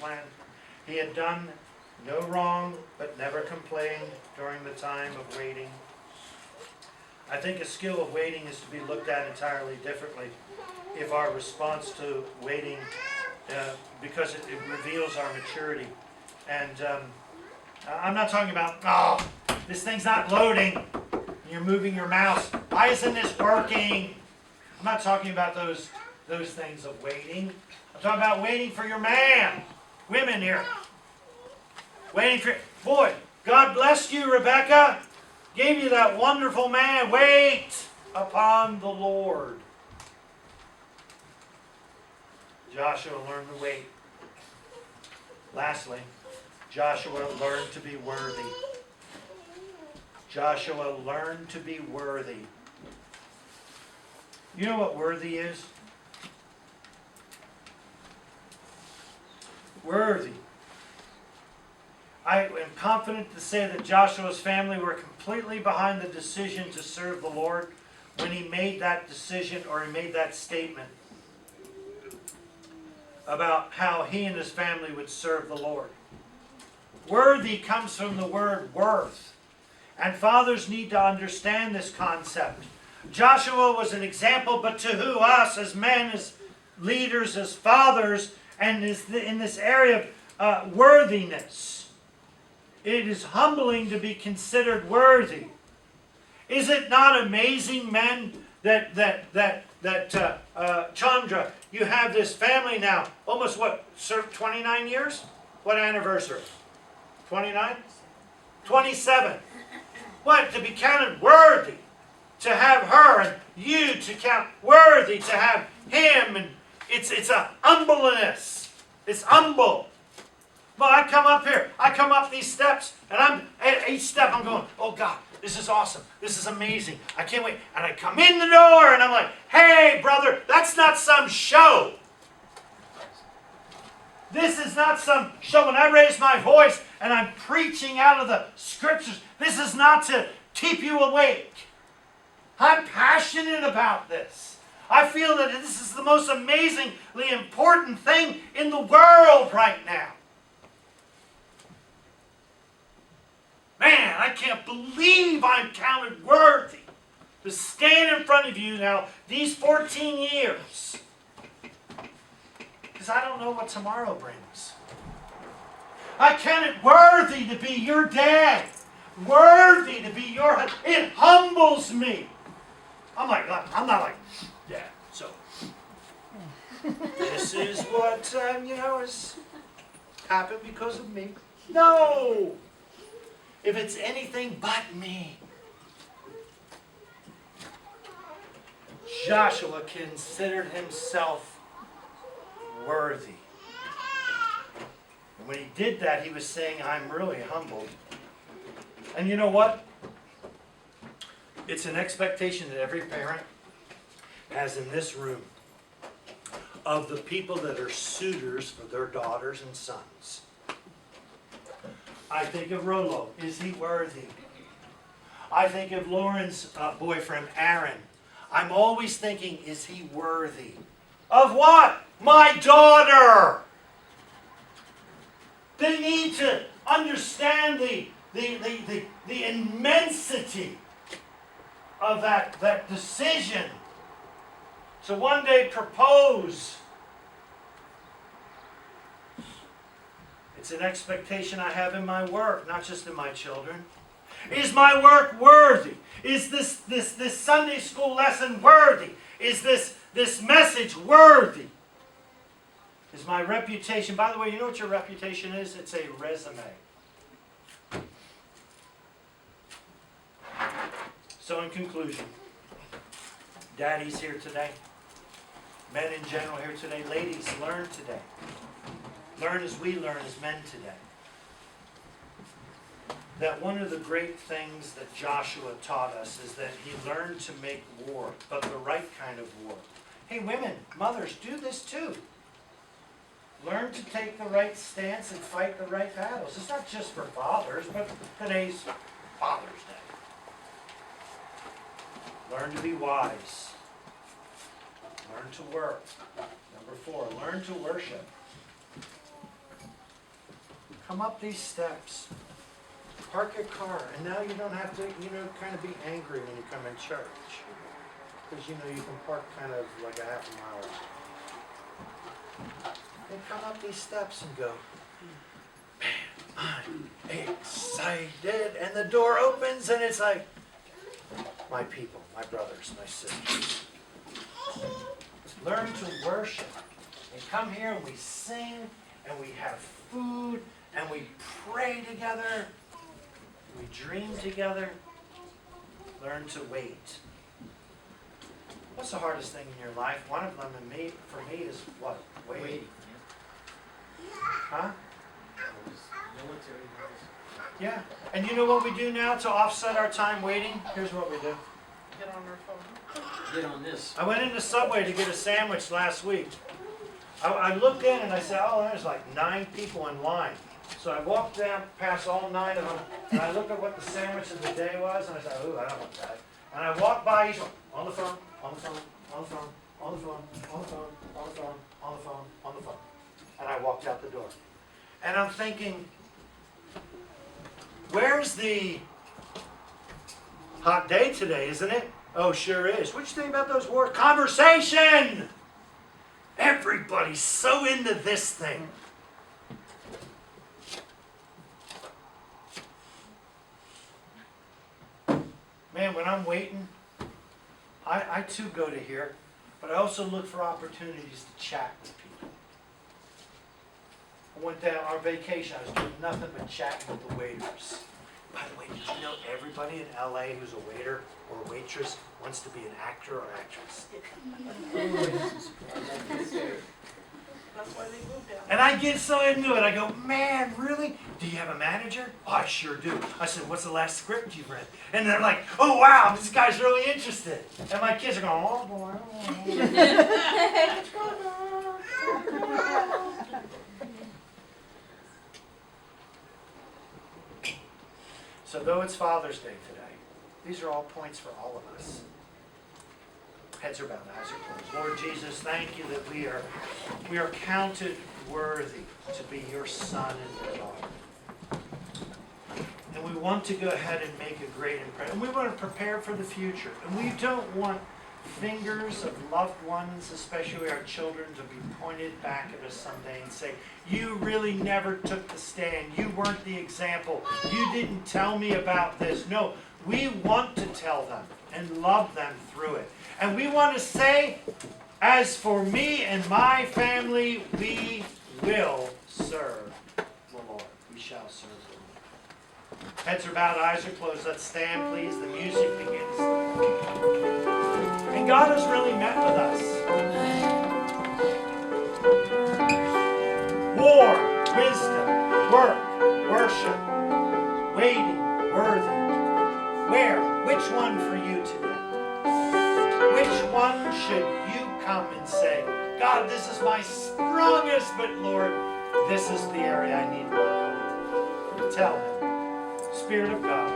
plan. He had done no wrong, but never complained during the time of waiting. I think a skill of waiting is to be looked at entirely differently if our response to waiting, because it reveals our maturity. And I'm not talking about, oh, this thing's not loading, and you're moving your mouse. Why isn't this working? I'm not talking about those things of waiting. I'm talking about waiting for your man. Women here. Waiting for, boy, God bless you, Rebecca. Gave you that wonderful man. Wait upon the Lord. Joshua learned to wait. Lastly, Joshua learned to be worthy. Joshua learned to be worthy. You know what worthy is? Worthy. I am confident to say that Joshua's family were completely behind the decision to serve the Lord when he made that decision, or he made that statement about how he and his family would serve the Lord. Worthy comes from the word worth. And fathers need to understand this concept. Joshua was an example, but to who? Us as men, as leaders, as fathers, and in this area of worthiness. It is humbling to be considered worthy. Is it not amazing, men, that Chandra, you have this family now, almost what, 29 years? What anniversary? 29? 27. What? To be counted worthy. To have her and you to count worthy, to have him. And it's a humbleness. It's humble. Well, I come up here. I come up these steps. And I'm at each step I'm going, oh God, this is awesome. This is amazing. I can't wait. And I come in the door and I'm like, hey, brother, that's not some show. This is not some show. When I raise my voice and I'm preaching out of the scriptures, this is not to keep you awake. I'm passionate about this. I feel that this is the most amazingly important thing in the world right now. Man, I can't believe I'm counted worthy to stand in front of you now these 14 years. Because I don't know what tomorrow brings. I count it worthy to be your dad. Worthy to be your husband. It humbles me. I'm not like, Dad, so this is what, has happened because of me. No! If it's anything but me. Joshua considered himself worthy. And when he did that, he was saying, I'm really humbled. And you know what? It's an expectation that every parent has in this room of the people that are suitors for their daughters and sons. I think of Rolo. Is he worthy? I think of Lauren's boyfriend, Aaron. I'm always thinking, is he worthy? Of what? My daughter! They need to understand the immensity of that decision to one day propose. It's an expectation I have in my work, not just in my children. Is my work worthy? Is this Sunday school lesson worthy? Is this message worthy? Is my reputation, by the way, you know what your reputation is? It's a resume. So in conclusion, daddies here today, men in general here today, ladies, learn today. Learn as we learn as men today. That one of the great things that Joshua taught us is that he learned to make war, but the right kind of war. Hey, women, mothers, do this too. Learn to take the right stance and fight the right battles. It's not just for fathers, but today's Father's Day. Learn to be wise. Learn to work. Number 4, learn to worship. come up these steps, park your car, and now you don't have to, kind of be angry when you come in church. Because, you can park kind of like a half a mile away. And come up these steps and go, man, I'm excited. And the door opens and it's like, my people, my brothers, my sisters. Learn to worship. And come here and we sing and we have food and we pray together. We dream together. Learn to wait. What's the hardest thing in your life? One of them for me is what? Waiting. Huh? Military. Yeah. And you know what we do now to offset our time waiting? Here's what we do. Get on our phone. Get on this. I went into Subway to get a sandwich last week. I looked in and I said, oh, there's like 9 people in line. So I walked down past all 9 of them and I looked at what the sandwich of the day was and I said, ooh, I don't want that. And I walked by each one, on the phone, on the phone, on the phone, on the phone, on the phone, on the phone, on the phone, on the phone. And I walked out the door. And I'm thinking, where's the hot day today, isn't it? Oh, sure is. What you think about those words? Conversation! Everybody's so into this thing. Man, when I'm waiting, I too go to here, but I also look for opportunities to chat with people. I went down on vacation, I was doing nothing but chatting with the waiters. By the way, did you know everybody in LA who's a waiter or a waitress wants to be an actor or actress? That's why they moved down. And I get so into it, I go, man, really? Do you have a manager? Oh, I sure do. I said, what's the last script you've read? And they're like, oh, wow, this guy's really interested. And my kids are going, oh, boy. So though it's Father's Day today, these are all points for all of us. Heads are bowed, eyes are closed. Lord Jesus, thank you that we are counted worthy to be your son and your daughter. And we want to go ahead and make a great impression. And we want to prepare for the future. And we don't want fingers of loved ones, especially our children, to be pointed back at us someday and say, you really never took the stand. You weren't the example. You didn't tell me about this. No, we want to tell them and love them through it. And we want to say, as for me and my family, we will serve the Lord. We shall serve the Lord. Heads are bowed, eyes are closed. Let's stand, please. The music begins. And God has really met with us. War, wisdom, work, worship, waiting, worthy. Where? Which one for you today? Which one should you come and say, God, this is my strongest, but Lord, this is the area I need work on. Tell him, Spirit of God,